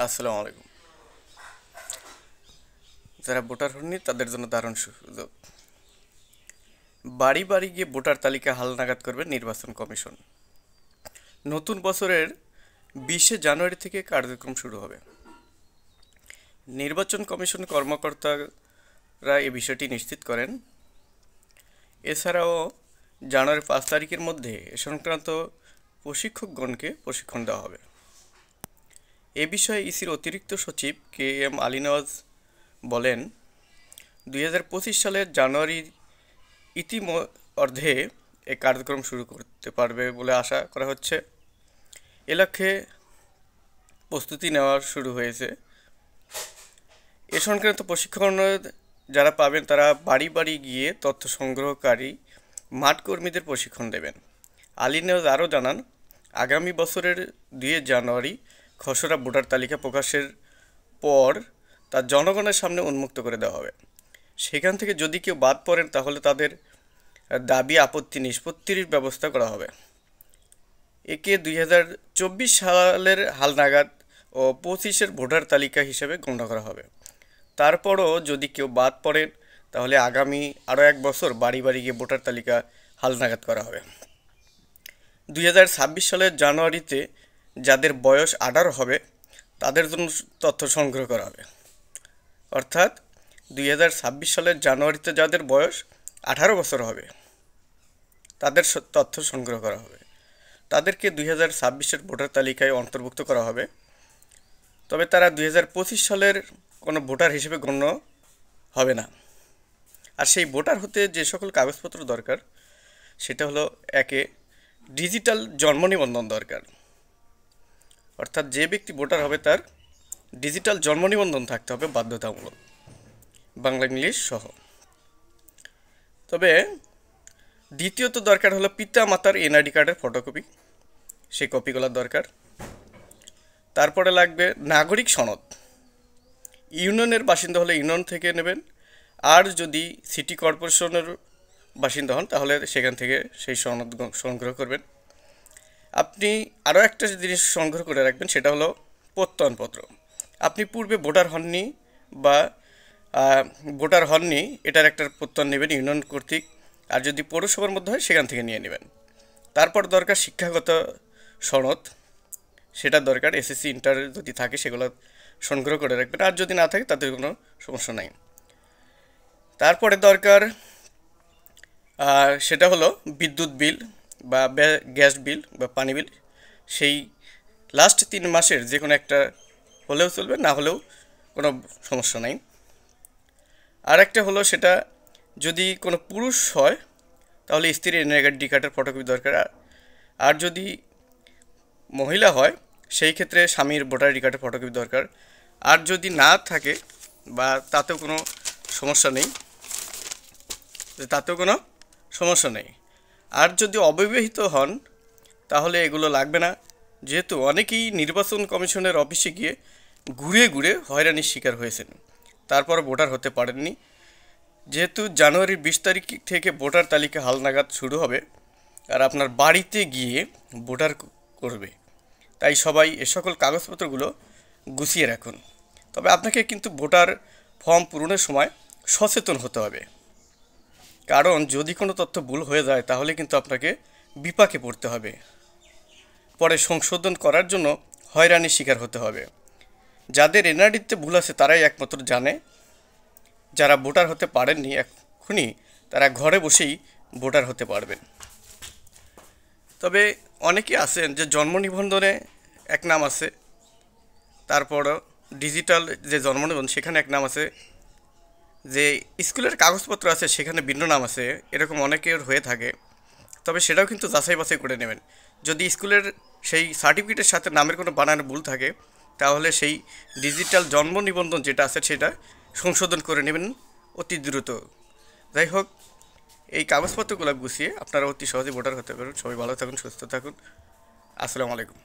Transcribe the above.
আসসালামু আলাইকুম। যারা ভোটার হননি তাদের জন্য দারুণ সুযোগ। বাড়ি বাড়ি গিয়ে ভোটার তালিকা হালনাগাদ করবে নির্বাচন কমিশন। নতুন বছরের 20শে জানুয়ারি থেকে কার্যক্রম শুরু হবে। নির্বাচন কমিশন কর্মকর্তারা এ বিষয়টি নিশ্চিত করেন। এছাড়াও জানুয়ারির 5 তারিখের মধ্যে এ সংক্রান্ত প্রশিক্ষকগণকে প্রশিক্ষণ দেওয়া হবে। এ বিষয়ে ইসির অতিরিক্ত সচিব KM আলী নওয়াজ বলেন, 2025 সালের জানুয়ারির ইতিমধ্যে এ কার্যক্রম শুরু করতে পারবে বলে আশা করা হচ্ছে। এ লক্ষ্যে প্রস্তুতি নেওয়া শুরু হয়েছে। এ সংক্রান্ত প্রশিক্ষণ যারা পাবেন তারা বাড়ি বাড়ি গিয়ে তথ্য সংগ্রহকারী মাঠ কর্মীদের প্রশিক্ষণ দেবেন। আলী নওয়াজ আরও জানান, আগামী বছরের 2 জানুয়ারি খসড়া ভোটার তালিকা প্রকাশের পর তা জনগণের সামনে উন্মুক্ত করে দেওয়া হবে। সেখান থেকে যদি কেউ বাদ পড়েন তাহলে তাদের দাবি আপত্তি নিষ্পত্তির ব্যবস্থা করা হবে। একে 2024 সালের হালনাগাদ ও 25-এর ভোটার তালিকা হিসেবে গণ্য করা হবে। তারপরও যদি কেউ বাদ পড়েন তাহলে আগামী আরও 1 বছর বাড়ি বাড়ি গিয়ে ভোটার তালিকা হালনাগাদ করা হবে। 2026 সালের জানুয়ারিতে যাদের বয়স 18 হবে তাদের জন্য তথ্য সংগ্রহ করা হবে। অর্থাৎ 2026 সালের জানুয়ারিতে যাদের বয়স 18 বছর হবে তাদের তথ্য সংগ্রহ করা হবে। তাদেরকে 2026-এর ভোটার তালিকায় অন্তর্ভুক্ত করা হবে। তবে তারা 2025 সালের কোনো ভোটার হিসেবে গণ্য হবে না। আর সেই ভোটার হতে যে সকল কাগজপত্র দরকার সেটা হলো, একে ডিজিটাল জন্ম নিবন্ধন দরকার। অর্থাৎ যে ব্যক্তি ভোটার হবে তার ডিজিটাল জন্ম নিবন্ধন থাকতে হবে বাধ্যতামূলক, বাংলা ইংলিশ সহ। তবে দ্বিতীয়ত দরকার হলো পিতা মাতার NID কার্ডের ফটোকপি, সেই কপিগুলো দরকার। তারপরে লাগবে নাগরিক সনদ। ইউনিয়নের বাসিন্দা হলে ইউনিয়ন থেকে নেবেন, আর যদি সিটি কর্পোরেশনের বাসিন্দা হন তাহলে সেখান থেকে সেই সনদ সংগ্রহ করবেন। আপনি আরও একটা জিনিস সংগ্রহ করে রাখবেন, সেটা হলো প্রত্যয়নপত্র। আপনি পূর্বে ভোটার হননি বা এটার একটা প্রত্যয়ন নেবেন ইউনিয়ন কর্তৃক, আর যদি পৌরসভার মধ্যে হয় সেখান থেকে নিয়ে নেবেন। তারপর দরকার শিক্ষাগত সনদ, সেটা দরকার। SSC ইন্টার যদি থাকে সেগুলো সংগ্রহ করে রাখবেন, আর যদি না থাকে তাতে কোনো সমস্যা নাই। তারপরে দরকার সেটা হলো বিদ্যুৎ বিল বা গ্যাস বিল বা পানি বিল, সেই লাস্ট 3 মাসের যে কোনো একটা হলেও চলবে, না হলেও কোনো সমস্যা নাই। আর একটা হলো, সেটা যদি কোনো পুরুষ হয় তাহলে স্ত্রীর NID কার্ডের ফটোকপি দরকার, আর যদি মহিলা হয় সেই ক্ষেত্রে স্বামীর ভোটার ID কার্ডের ফটোকপি দরকার। আর যদি না থাকে বা তাতেও কোনো সমস্যা নেই, আর যদি অবিবাহিত হন তাহলে এগুলো লাগবে না, যেহেতু অনেকেই নির্বাচন কমিশনের অফিসে গিয়ে ঘুরে ঘুরে হয়রানির শিকার হয়েছেন, তারপর ভোটার হতে পারেননি। যেহেতু জানুয়ারির 20 তারিখ থেকে ভোটার তালিকা হালনাগাদ শুরু হবে আর আপনার বাড়িতে গিয়ে ভোটার করবে, তাই সবাই এ সকল কাগজপত্রগুলো গুছিয়ে রাখুন। তবে আপনাকে কিন্তু ভোটার ফর্ম পূরণের সময় সচেতন হতে হবে, কারণ যদি কোনো তথ্য ভুল হয়ে যায় তাহলে কিন্তু আপনাকে বিপাকে পড়তে হবে, পরে সংশোধন করার জন্য হয়রানির শিকার হতে হবে। যাদের NIDতে ভুল আছে তারাই একমাত্র জানে। যারা ভোটার হতে পারেননি এখনই, তারা ঘরে বসেই ভোটার হতে পারবেন। তবে অনেকে আছেন যে জন্ম নিবন্ধনে এক নাম আছে, তারপর ডিজিটাল যে জন্ম নিবন্ধন সেখানে এক নাম আছে, যে স্কুলের কাগজপত্র আছে সেখানে ভিন্ন নাম আছে, এরকম অনেকের হয়ে থাকে। তবে সেটাও কিন্তু যাচাই বাছাই করে নেবেন। যদি স্কুলের সেই সার্টিফিকেটের সাথে নামের কোনো বানানের ভুল থাকে তাহলে সেই ডিজিটাল জন্ম নিবন্ধন যেটা আছে সেটা সংশোধন করে নেবেন অতি দ্রুত। যাই হোক, এই কাগজপত্রগুলো গুছিয়ে আপনারা অতি সহজে ভোটার হতে পারবেন। সবাই ভালো থাকুন, সুস্থ থাকুন। আসসালামু আলাইকুম।